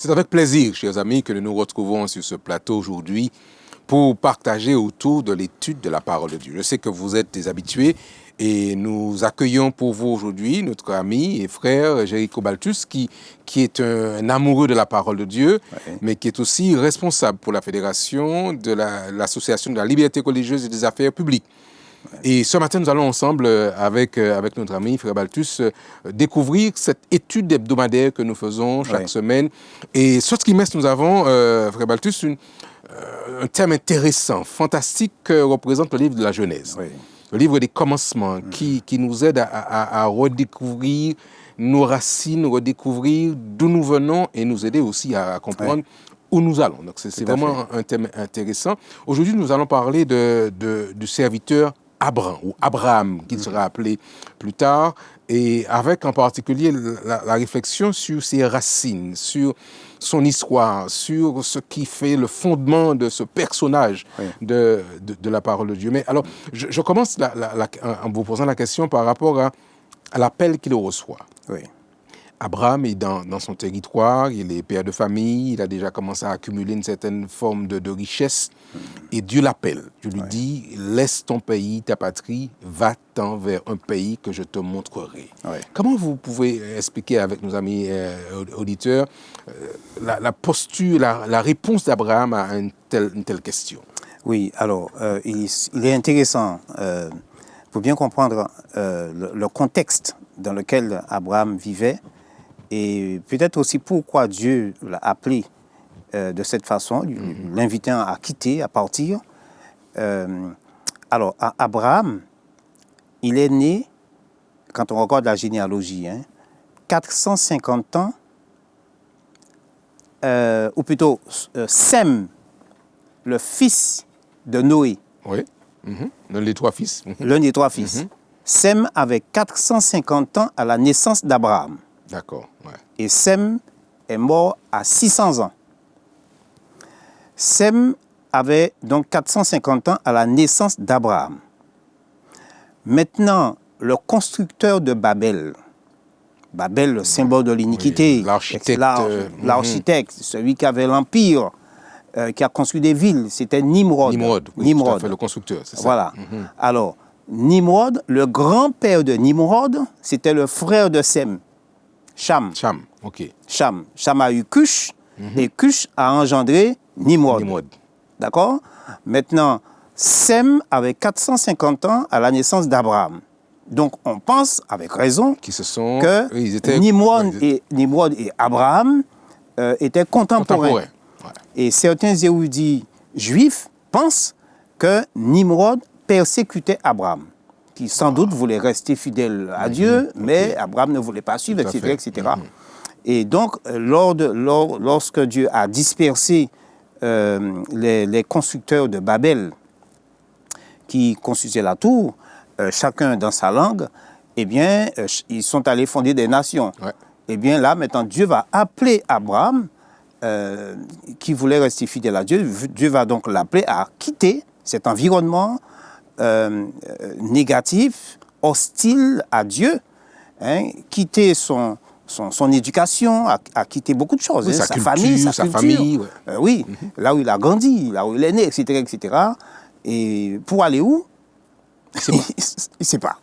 C'est avec plaisir, chers amis, que nous nous retrouvons sur ce plateau aujourd'hui pour partager autour de l'étude de la parole de Dieu. Je sais que vous êtes des habitués et nous accueillons pour vous aujourd'hui notre ami et frère Jéricho Balthus qui est un amoureux de la parole de Dieu, mais qui est aussi responsable pour la fédération de l'association de la liberté religieuse et des affaires publiques. Et ce matin, nous allons ensemble, avec notre ami frère Balthus, découvrir cette étude hebdomadaire que nous faisons chaque semaine. Et sur ce trimestre, nous avons, frère Balthus, un thème intéressant, fantastique, que représente le livre de la Genèse. Le livre des commencements, qui nous aide à redécouvrir nos racines, redécouvrir d'où nous venons et nous aider aussi à comprendre où nous allons. Donc c'est vraiment un thème intéressant. Aujourd'hui, nous allons parler du serviteur Abraham, ou Abraham, qu'il sera appelé plus tard, et avec en particulier la réflexion sur ses racines, sur son histoire, sur ce qui fait le fondement de ce personnage de la parole de Dieu. Mais alors, je commence en vous posant la question par rapport à l'appel qu'il reçoit. Abraham est dans son territoire, il est père de famille, il a déjà commencé à accumuler une certaine forme de richesse, et Dieu l'appelle. Dieu lui dit, laisse ton pays, ta patrie, va-t'en vers un pays que je te montrerai. Comment vous pouvez expliquer avec nos amis auditeurs la posture, la réponse d'Abraham à une telle question? Oui, alors, il est intéressant, pour bien comprendre le contexte dans lequel Abraham vivait, et peut-être aussi pourquoi Dieu l'a appelé de cette façon, l'invitant à quitter, à partir. Alors, Abraham, il est né, quand on regarde la généalogie, 450 ans, ou plutôt Sem, le fils de Noé. Oui, l'un des trois fils. L'un des trois fils. Sem avait 450 ans à la naissance d'Abraham. D'accord. Et Sem est mort à 600 ans. Sem avait donc 450 ans à la naissance d'Abraham. Maintenant, le constructeur de Babel, le symbole de l'iniquité, l'architecte, celui qui avait l'empire, qui a construit des villes, c'était Nimrod. Nimrod, tout à fait, le constructeur, c'est ça. Voilà. Alors, Nimrod, le grand-père de Nimrod, c'était le frère de Sem. Cham, ok. Cham a eu Cush, et Cush a engendré Nimrod. D'accord? Maintenant, Sem avait 450 ans à la naissance d'Abraham. Donc, on pense, avec raison, que Nimrod et Abraham étaient contemporains. Et certains érudits juifs pensent que Nimrod persécutait Abraham, qui sans doute voulait rester fidèle à Dieu, mais Abraham ne voulait pas suivre, etc. Et donc, lorsque Dieu a dispersé les constructeurs de Babel qui construisaient la tour, chacun dans sa langue, eh bien, ils sont allés fonder des nations. Eh bien, là, maintenant, Dieu va appeler Abraham, qui voulait rester fidèle à Dieu. Dieu va donc l'appeler à quitter cet environnement négatif, hostile à Dieu, quitter son éducation, à quitter beaucoup de choses, sa culture, sa famille. Oui, là où il a grandi, là où il est né, etc. Et pour aller où? Il ne sait pas.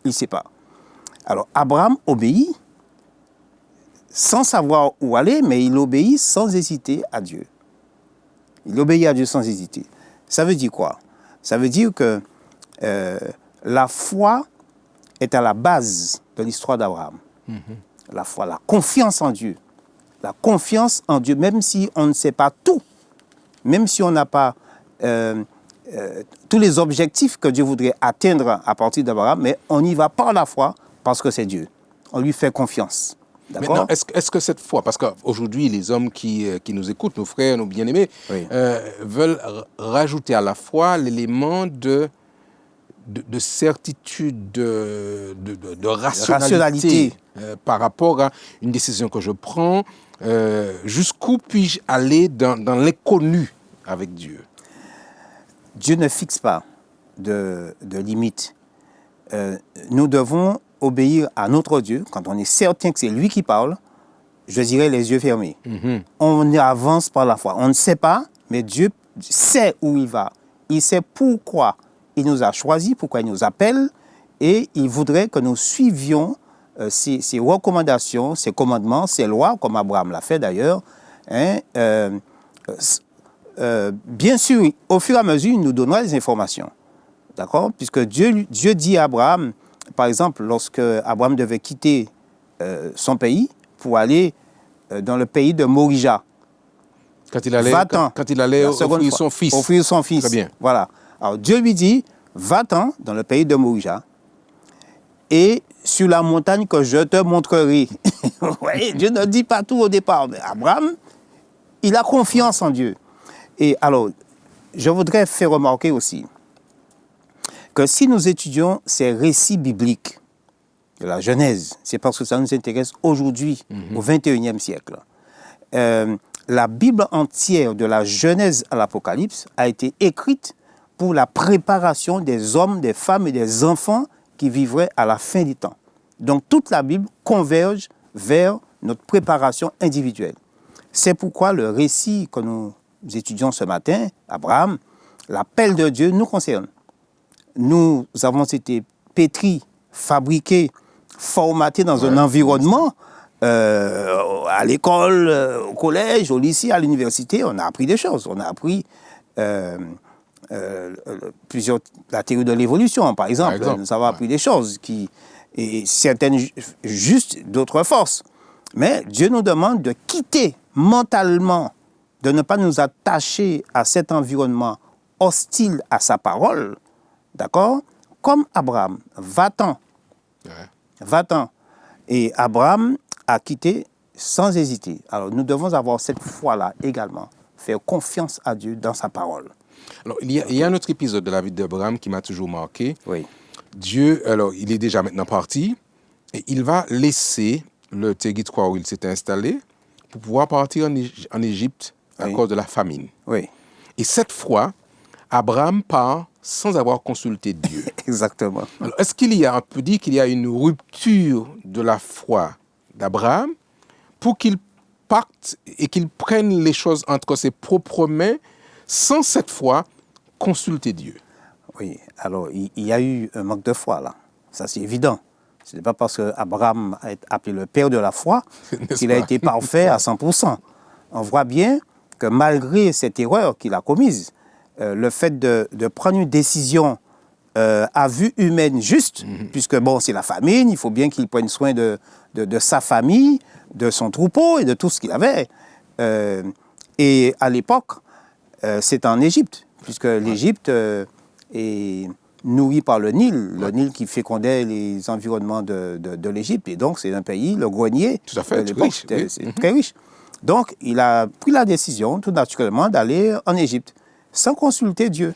Il ne sait pas. Alors, Abraham obéit sans savoir où aller, mais il obéit sans hésiter à Dieu. Il obéit à Dieu sans hésiter. Ça veut dire quoi? Ça veut dire que la foi est à la base de l'histoire d'Abraham. La foi, la confiance en Dieu. La confiance en Dieu, même si on ne sait pas tout, même si on n'a pas tous les objectifs que Dieu voudrait atteindre à partir d'Abraham, mais on y va par la foi parce que c'est Dieu. On lui fait confiance. Maintenant, est-ce que cette foi, parce qu'aujourd'hui, les hommes qui nous écoutent, nos frères, nos bien-aimés, veulent rajouter à la foi l'élément de certitude, de rationalité par rapport à une décision que je prends, jusqu'où puis-je aller dans l'inconnu avec Dieu? Dieu ne fixe pas de limites. Nous devons obéir à notre Dieu, quand on est certain que c'est lui qui parle, je dirais les yeux fermés. On avance par la foi. On ne sait pas, mais Dieu sait où il va. Il sait pourquoi il nous a choisis, pourquoi il nous appelle, et il voudrait que nous suivions ses recommandations, ses commandements, ses lois, comme Abraham l'a fait d'ailleurs. Hein, bien sûr, au fur et à mesure, il nous donnera des informations. D'accord? Puisque Dieu dit à Abraham, par exemple, lorsque Abraham devait quitter son pays pour aller dans le pays de Morija. Quand il allait offrir son fils. Offrir son fils. Très bien. Voilà. Alors Dieu lui dit, va-t'en dans le pays de Morija et sur la montagne que je te montrerai. Vous voyez, Dieu ne dit pas tout au départ. Mais Abraham, il a confiance en Dieu. Et alors, je voudrais faire remarquer aussi que si nous étudions ces récits bibliques de la Genèse, c'est parce que ça nous intéresse aujourd'hui, au XXIe siècle. La Bible entière, de la Genèse à l'Apocalypse, a été écrite pour la préparation des hommes, des femmes et des enfants qui vivraient à la fin des temps. Donc toute la Bible converge vers notre préparation individuelle. C'est pourquoi le récit que nous étudions ce matin, Abraham, l'appel de Dieu nous concerne. Nous avons été pétris, fabriqués, formatés dans un environnement, à l'école, au collège, au lycée, à l'université, on a appris des choses. On a appris la théorie de l'évolution, par exemple. Nous avons appris des choses, et certaines justes, d'autres fausses. Mais Dieu nous demande de quitter mentalement, de ne pas nous attacher à cet environnement hostile à sa parole, d'accord? Comme Abraham, va-t'en. Ouais. Va-t'en. Et Abraham a quitté sans hésiter. Alors nous devons avoir cette foi-là également, faire confiance à Dieu dans sa parole. Alors il y a un autre épisode de la vie d'Abraham qui m'a toujours marqué. Oui. Dieu, alors il est déjà maintenant parti, et il va laisser le territoire où il s'était installé pour pouvoir partir en Égypte à cause de la famine. Oui. Et cette fois, Abraham part sans avoir consulté Dieu. Exactement. Alors, est-ce on peut dire qu'il y a une rupture de la foi d'Abraham pour qu'il parte et qu'il prenne les choses entre ses propres mains sans cette fois consulter Dieu? Oui, alors il y a eu un manque de foi là, ça c'est évident. Ce n'est pas parce qu'Abraham a été appelé le père de la foi qu'il a été parfait à 100%. On voit bien que malgré cette erreur qu'il a commise, le fait de prendre une décision à vue humaine juste, puisque bon, c'est la famine, il faut bien qu'il prenne soin de sa famille, de son troupeau et de tout ce qu'il avait. Et à l'époque, c'est en Égypte, puisque l'Égypte est nourrie par le Nil qui fécondait les environnements de l'Égypte. Et donc, c'est un pays, le grenier de l'époque, c'est très riche. Donc, il a pris la décision, tout naturellement, d'aller en Égypte, sans consulter Dieu.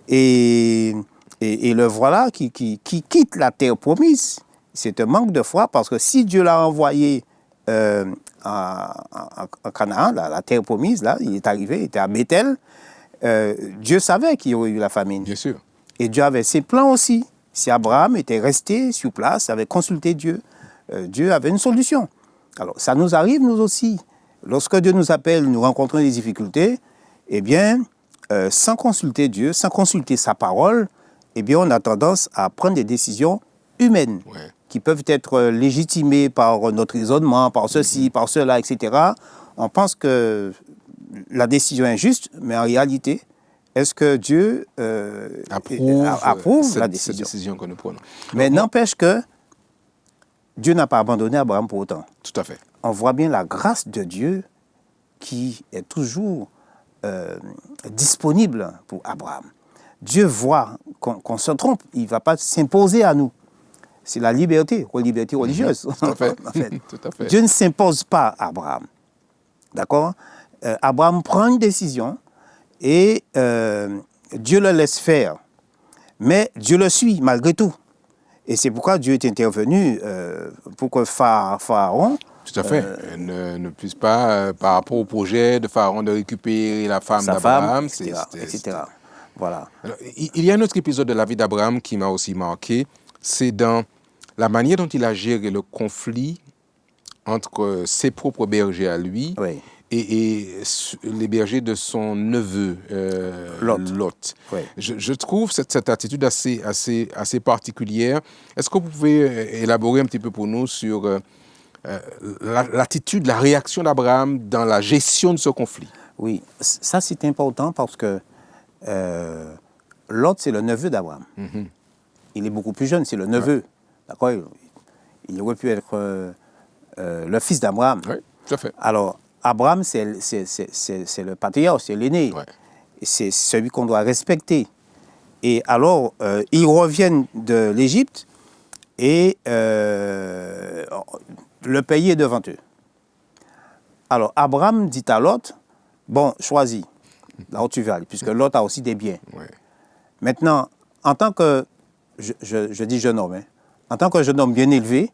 Et le voilà qui quitte la terre promise. C'est un manque de foi, parce que si Dieu l'a envoyé en Canaan, la terre promise, là, il est arrivé, il était à Bethel, Dieu savait qu'il y aurait eu la famine. Bien sûr. Et Dieu avait ses plans aussi. Si Abraham était resté sur place, avait consulté Dieu, Dieu avait une solution. Alors, ça nous arrive, nous aussi. Lorsque Dieu nous appelle, nous rencontrons des difficultés, eh bien, sans consulter Dieu, sans consulter sa parole, eh bien, on a tendance à prendre des décisions humaines qui peuvent être légitimées par notre raisonnement, par ceci, par cela, etc. On pense que la décision est juste, mais en réalité, est-ce que Dieu approuve la décision? Cette décision que nous prenons. Mais n'empêche que Dieu n'a pas abandonné Abraham pour autant. Tout à fait. On voit bien la grâce de Dieu qui est toujours disponible pour Abraham. Dieu voit qu'on se trompe, il ne va pas s'imposer à nous. C'est la liberté religieuse. Tout à fait. En fait. Tout à fait. Dieu ne s'impose pas à Abraham. D'accord? Abraham prend une décision et Dieu le laisse faire. Mais Dieu le suit malgré tout. Et c'est pourquoi Dieu est intervenu pour que Pharaon... Tout à fait. Ne puisse pas, par rapport au projet de Pharaon de récupérer la femme d'Abraham, etc. Voilà. Alors, il y a un autre épisode de la vie d'Abraham qui m'a aussi marqué. C'est dans la manière dont il a géré le conflit entre ses propres bergers à lui Oui. et les bergers de son neveu, Lot. Oui. Je trouve cette attitude assez particulière. Est-ce que vous pouvez élaborer un petit peu pour nous sur l'attitude, la réaction d'Abraham dans la gestion de ce conflit? Oui, ça c'est important parce que Lot, c'est le neveu d'Abraham. Il est beaucoup plus jeune, c'est le neveu. D'accord? Il aurait pu être le fils d'Abraham. Oui, tout à fait. Alors, Abraham, c'est le patriarche, c'est l'aîné. Ouais. C'est celui qu'on doit respecter. Et alors, ils reviennent de l'Égypte et le pays est devant eux. Alors, Abraham dit à Lot, bon, choisis là où tu veux aller, puisque Lot a aussi des biens. Ouais. Maintenant, en tant que, je dis jeune homme, en tant que jeune homme bien élevé,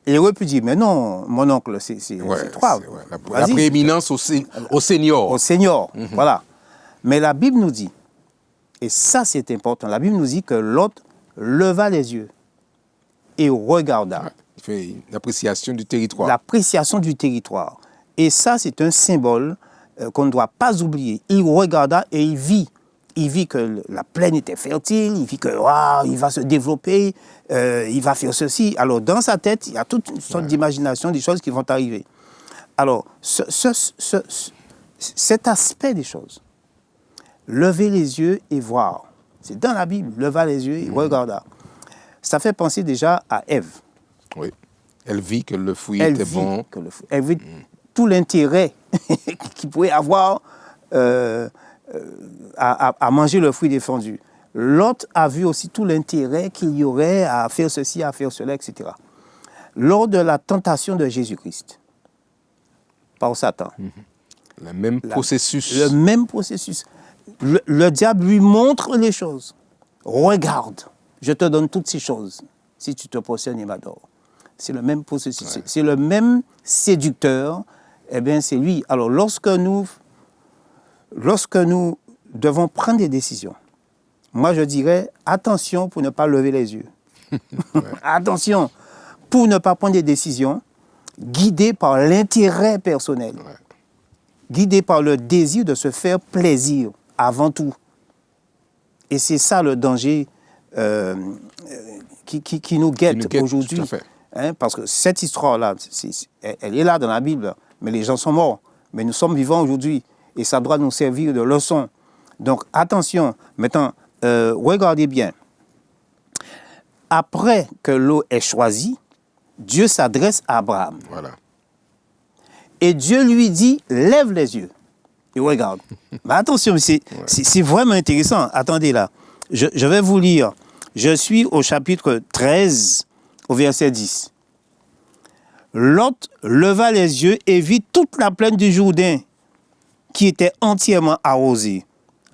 il aurait pu dire, mais non, mon oncle, c'est toi. La prééminence au senior. Au senior, voilà. Mais la Bible nous dit, et ça c'est important, la Bible nous dit que Lot leva les yeux et regarda. Ouais. Il fait une appréciation du territoire. L'appréciation du territoire. Et ça, c'est un symbole qu'on ne doit pas oublier. Il regarda et il vit. Il vit que la plaine était fertile, il vit que il va se développer, il va faire ceci. Alors, dans sa tête, il y a toute une sorte d'imagination des choses qui vont arriver. Alors, cet aspect des choses, lever les yeux et voir, c'est dans la Bible, leva les yeux et regarda. Ça fait penser déjà à Ève. Oui. Elle vit que le fruit était bon. Elle vit tout l'intérêt qu'il pouvait avoir à manger le fruit défendu. Lot a vu aussi tout l'intérêt qu'il y aurait à faire ceci, à faire cela, etc. Lors de la tentation de Jésus-Christ par Satan. Le même processus. Le même processus. Le diable lui montre les choses. Regarde, je te donne toutes ces choses. Si tu te prosternes, il m'adore. C'est le même processus. Ouais. C'est le même séducteur. Eh bien, c'est lui. Alors, lorsque nous devons prendre des décisions, moi, je dirais, attention pour ne pas lever les yeux. Ouais. Attention pour ne pas prendre des décisions guidées par l'intérêt personnel, guidées par le désir de se faire plaisir avant tout. Et c'est ça le danger qui nous guette aujourd'hui. Hein, parce que cette histoire-là, elle est là dans la Bible, mais les gens sont morts. Mais nous sommes vivants aujourd'hui et ça doit nous servir de leçon. Donc attention, maintenant, regardez bien. Après que Lot ait choisi, Dieu s'adresse à Abraham. Voilà. Et Dieu lui dit, lève les yeux et regarde. Mais attention, c'est vraiment intéressant. Attendez là, je vais vous lire. Je suis au chapitre 13, au verset 10. Lot leva les yeux et vit toute la plaine du Jourdain qui était entièrement arrosée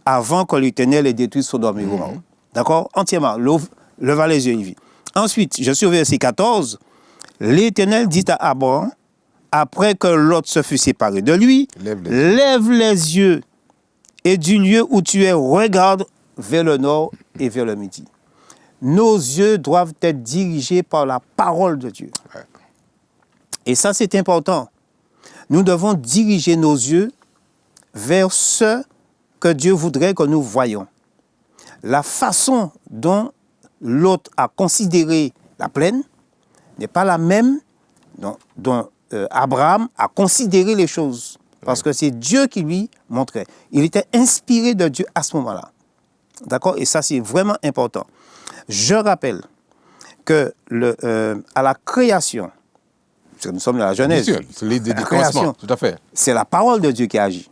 avant que l'Éternel ait détruit Sodome et Gomorrhe. D'accord? Entièrement. Leva les yeux et vit. Ensuite, je suis au verset 14. L'Éternel dit à Abraham, après que Lot se fut séparé de lui, lève les yeux et du lieu où tu es, regarde vers le nord et vers le midi. Nos yeux doivent être dirigés par la parole de Dieu. Ouais. Et ça, c'est important. Nous devons diriger nos yeux vers ce que Dieu voudrait que nous voyions. La façon dont Lot a considéré la plaine n'est pas la même dont Abraham a considéré les choses. Parce que c'est Dieu qui lui montrait. Il était inspiré de Dieu à ce moment-là. D'accord? Et ça, c'est vraiment important. Je rappelle que à la création, parce que nous sommes dans la Genèse, bien sûr, c'est l'idée du commencement, tout à fait. C'est la parole de Dieu qui agit.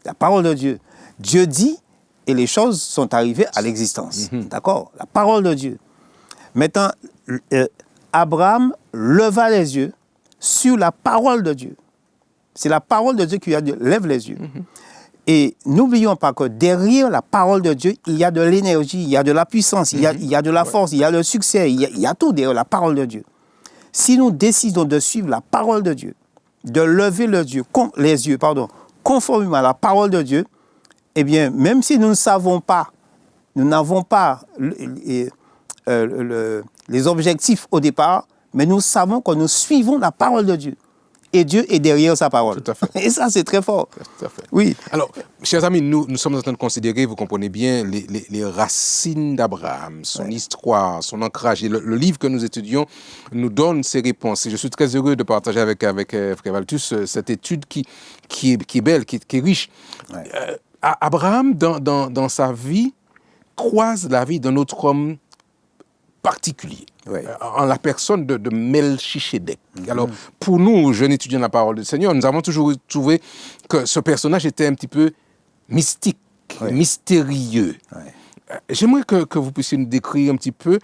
La parole de Dieu. Dieu dit et les choses sont arrivées à l'existence. D'accord? La parole de Dieu. Maintenant, Abraham leva les yeux sur la parole de Dieu. C'est la parole de Dieu qui a dit, lève les yeux. Et n'oublions pas que derrière la parole de Dieu, il y a de l'énergie, il y a de la puissance, il y a de la force, il y a le succès, il y a tout derrière la parole de Dieu. Si nous décidons de suivre la parole de Dieu, de lever les yeux conformément à la parole de Dieu, eh bien, même si nous ne savons pas, nous n'avons pas les objectifs au départ, mais nous savons que nous suivons la parole de Dieu. et Dieu est derrière sa parole. Tout à fait. Et ça, c'est très fort. Tout à fait. Oui. Alors, chers amis, nous sommes en train de considérer, vous comprenez bien, les racines d'Abraham, son histoire, son ancrage. Et le livre que nous étudions nous donne ces réponses. Et je suis très heureux de partager avec Frère Valtus cette étude qui est belle, qui est riche. Ouais. Abraham, dans sa vie, croise la vie d'un autre homme particulier, en la personne de Melchisédek. Alors, pour nous, jeunes étudiants de la parole du Seigneur, nous avons toujours trouvé que ce personnage était un petit peu mystique, mystérieux. J'aimerais que vous puissiez nous décrire un petit peu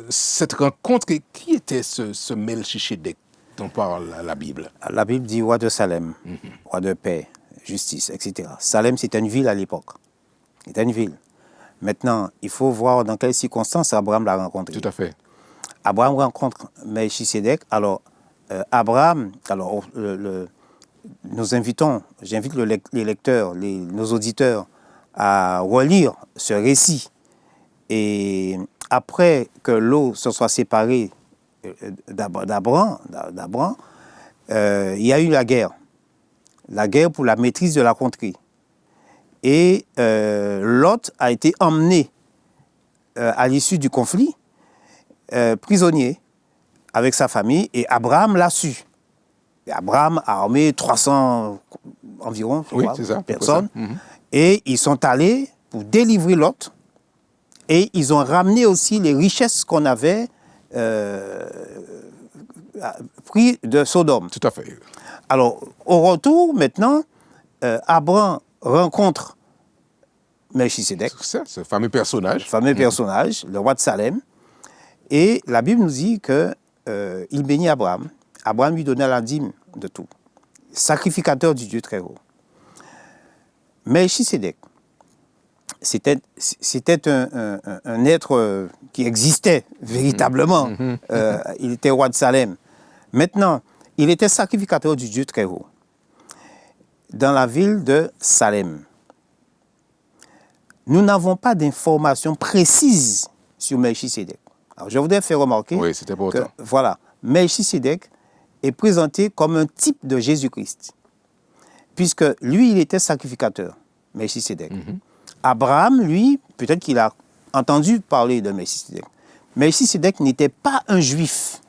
cette rencontre. Qui était ce Melchisédek dont parle la Bible? La Bible dit roi de Salem, roi de paix, justice, etc. Salem, c'était une ville à l'époque. C'était une ville. Maintenant, il faut voir dans quelles circonstances Abraham l'a rencontré. Tout à fait. Abraham rencontre Melchisédek. Alors, Abraham, j'invite les lecteurs, nos auditeurs à relire ce récit. Et après que l'eau se soit séparée d'Abraham, il y a eu la guerre pour la maîtrise de la contrée. Et Lot a été emmené à l'issue du conflit, prisonnier avec sa famille, et Abraham l'a su. Et Abraham a armé 300 environ personnes, et ils sont allés pour délivrer Lot, et ils ont ramené aussi les richesses qu'on avait pris de Sodome. Tout à fait. Alors, au retour, maintenant, Abraham rencontre Melchisédek. C'est ça, ce fameux personnage. Le roi de Salem. Et la Bible nous dit qu'il bénit Abraham. Abraham lui donna la dîme de tout. Sacrificateur du Dieu très haut. Melchisédek, c'était un être qui existait véritablement. Il était roi de Salem. Maintenant, il était sacrificateur du Dieu très haut dans la ville de Salem. Nous n'avons pas d'informations précises sur Melchisédek. Alors, je voudrais faire remarquer que, Melchisédek est présenté comme un type de Jésus-Christ, puisque lui, il était sacrificateur, Melchisédek. Abraham, lui, peut-être qu'il a entendu parler de Melchisédek. Melchisédek n'était pas un juif.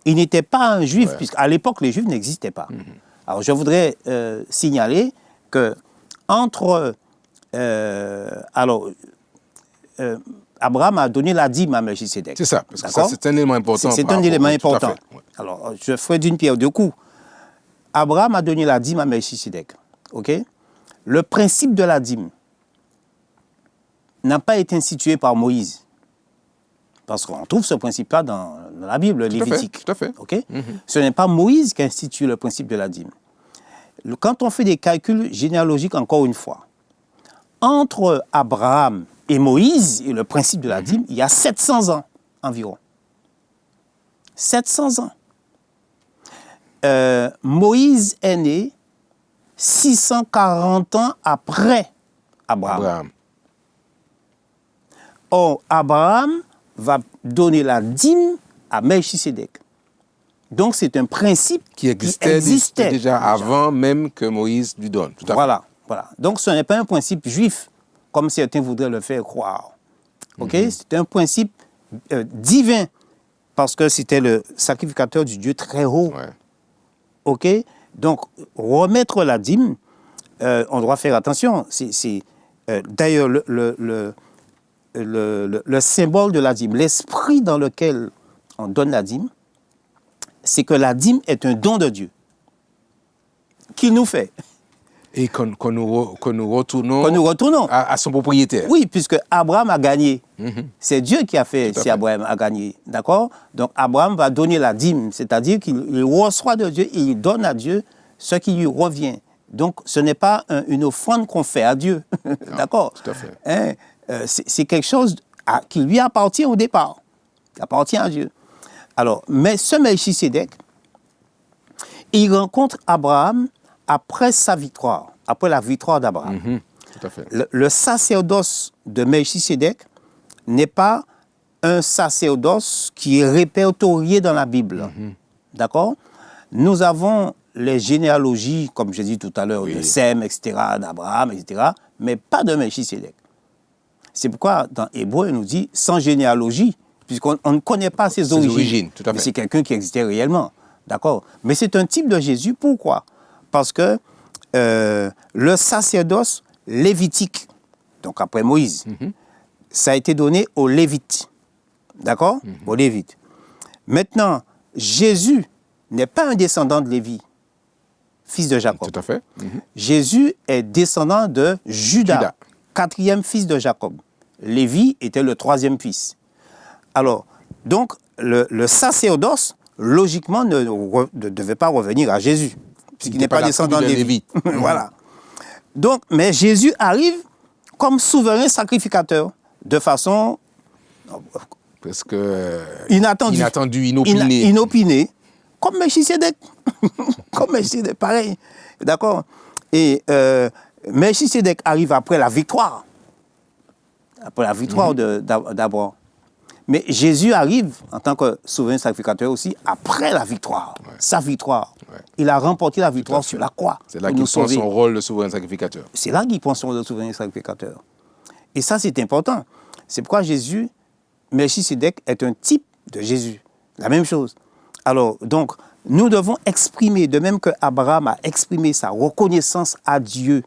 Il n'était pas un juif, puisqu'à l'époque, les juifs n'existaient pas. Alors, je voudrais signaler que entre... Abraham a donné la dîme à Melchisédek. C'est ça, parce que ça, c'est un élément important. C'est un élément important. Alors, je ferai d'une pierre deux coups. Abraham a donné la dîme à Melchisédek. OK? Le principe de la dîme n'a pas été institué par Moïse. Parce qu'on trouve ce principe-là dans la Bible, Lévitique. Tout à fait. OK? Ce n'est pas Moïse qui a institué le principe de la dîme. Quand on fait des calculs généalogiques, encore une fois, entre Abraham et Moïse et le principe de la dîme, il y a 700 ans environ. 700 ans. Moïse est né 640 ans après Abraham. Or, Abraham va donner la dîme à Melchisédek. Donc, c'est un principe qui existait déjà avant même que Moïse lui donne. Tout à fait. Voilà. Donc, ce n'est pas un principe juif, comme certains voudraient le faire croire. OK? C'est un principe divin, parce que c'était le sacrificateur du Dieu très haut. OK? Donc, remettre la dîme, on doit faire attention. D'ailleurs, le symbole de la dîme, l'esprit dans lequel on donne la dîme, c'est que la dîme est un don de Dieu qu'il nous fait. Et que nous retournons à son propriétaire. Oui, puisque Abraham a gagné. C'est Dieu qui a fait si Abraham a gagné. D'accord? Donc Abraham va donner la dîme, c'est-à-dire qu'il reçoit de Dieu et il donne à Dieu ce qui lui revient. Donc ce n'est pas une offrande qu'on fait à Dieu. D'accord? Tout à fait. C'est quelque chose qui lui appartient au départ. Il appartient à Dieu. Alors, mais ce Melchisédek, il rencontre Abraham après sa victoire, après la victoire d'Abraham. Tout à fait. Le sacerdoce de Melchisédek n'est pas un sacerdoce qui est répertorié dans la Bible. D'accord? Nous avons les généalogies, comme j'ai dit tout à l'heure, Oui. de Sem, etc., d'Abraham, etc., mais pas de Melchisédek. C'est pourquoi dans Hébreu, il nous dit sans généalogie, puisqu'on ne connaît pas ses origines. Tout à Mais fait. c'est quelqu'un qui existait réellement. D'accord? Mais c'est un type de Jésus. Pourquoi? Parce que le sacerdoce lévitique, donc après Moïse, ça a été donné aux Lévites. D'accord? Aux Lévites. Maintenant, Jésus n'est pas un descendant de Lévi, fils de Jacob. Tout à fait. Jésus est descendant de Judas, quatrième fils de Jacob. Lévi était le troisième fils. Alors, donc, le sacerdoce, logiquement, ne devait pas revenir à Jésus, puisqu'il n'est pas descendant de Lévi. Voilà. Donc, mais Jésus arrive comme souverain sacrificateur, de façon Presque inattendue. Inopinée, comme Melchisédek. Comme Melchisédek, pareil. D'accord? Et Melchisédek arrive après la victoire. Après la victoire d'Abraham. Mais Jésus arrive en tant que souverain sacrificateur aussi après la victoire. Ouais. Sa victoire. Ouais. Il a remporté la victoire sur la croix. C'est là qu'il prend son rôle de souverain sacrificateur. C'est là qu'il prend son rôle de souverain sacrificateur. Et ça, c'est important. C'est pourquoi Jésus, Melchisédek est un type de Jésus. La même chose. Alors, donc, nous devons exprimer, de même que Abraham a exprimé sa reconnaissance à Dieu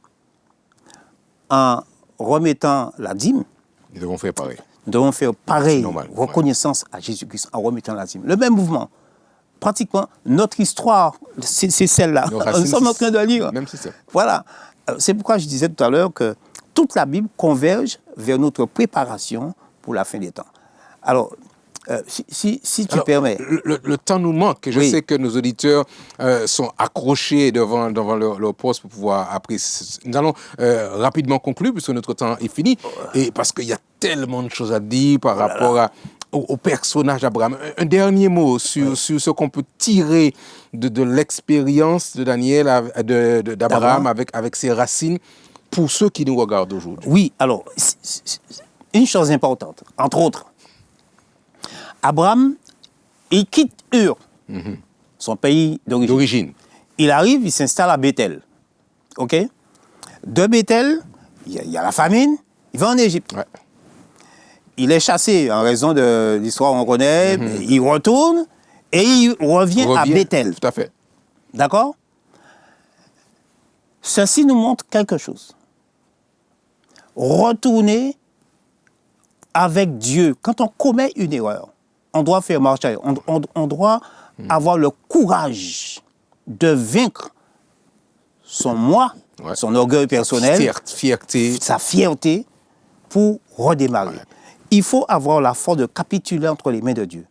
en remettant la dîme. Nous devons faire pareil. Nous devons faire pareil, reconnaissance à Jésus-Christ en remettant la dîme. Le même mouvement. Pratiquement, notre histoire, c'est celle-là. Nous sommes en train de lire. Même système. Voilà. C'est pourquoi je disais tout à l'heure que toute la Bible converge vers notre préparation pour la fin des temps. Alors, si tu permets... Le temps nous manque. Je sais que nos auditeurs sont accrochés devant leur poste pour pouvoir apprécier. Nous allons rapidement conclure puisque notre temps est fini. Et parce qu'il y a tellement de choses à dire par rapport au personnage d'Abraham. Un dernier mot sur ce qu'on peut tirer de l'expérience de Daniel, d'Abraham avec ses racines pour ceux qui nous regardent aujourd'hui. Oui, alors, une chose importante, entre autres, Abraham, il quitte Ur, son pays d'origine. Il arrive, il s'installe à Bethel. OK? De Bethel, il y a la famine, il va en Égypte. Ouais. Il est chassé en raison de l'histoire qu'on connaît, il retourne et il revient à Bethel. Tout à fait. D'accord? Ceci nous montre quelque chose. Retourner avec Dieu. Quand on commet une erreur, on doit faire marche arrière. On doit avoir le courage de vaincre son moi, son orgueil personnel, sa fierté, pour redémarrer. Ouais. Il faut avoir la force de capituler entre les mains de Dieu.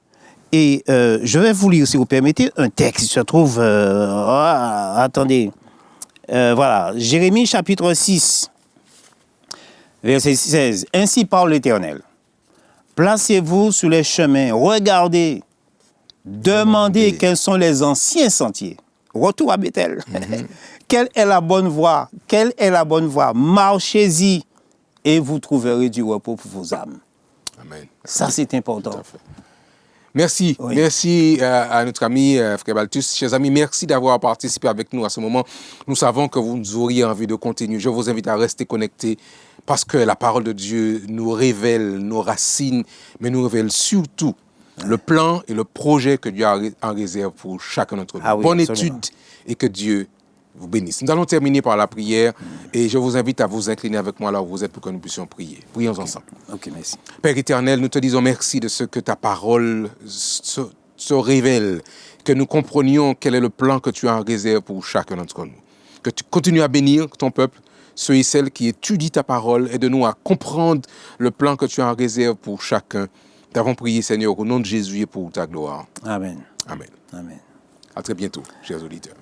Et je vais vous lire, si vous permettez, un texte qui se trouve... attendez. Voilà, Jérémie chapitre 6, verset 16. « Ainsi parle l'Éternel. Placez-vous sur les chemins, regardez, demandez quels sont les anciens sentiers. » Retour à Bethel. Quelle est la bonne voie? Quelle est la bonne voie? Marchez-y et vous trouverez du repos pour vos âmes. Amen. Ça, c'est important. Merci. Oui. Merci à notre ami Frère Balthus. Chers amis, merci d'avoir participé avec nous à ce moment. Nous savons que vous auriez envie de continuer. Je vous invite à rester connectés parce que la parole de Dieu nous révèle nos racines, mais nous révèle surtout le plan et le projet que Dieu a en réserve pour chacun d'entre nous. Oui, bonne étude et que Dieu vous bénisse. Nous allons terminer par la prière et je vous invite à vous incliner avec moi là où vous êtes pour que nous puissions prier. Prions ensemble. Ok, merci. Père éternel, nous te disons merci de ce que ta parole se révèle, que nous comprenions quel est le plan que tu as en réserve pour chacun d'entre nous. Que tu continues à bénir ton peuple, ceux et celles qui étudient ta parole, aide-nous à comprendre le plan que tu as en réserve pour chacun. Nous avons prié, Seigneur, au nom de Jésus et pour ta gloire. Amen. Amen. Amen. À très bientôt, chers auditeurs.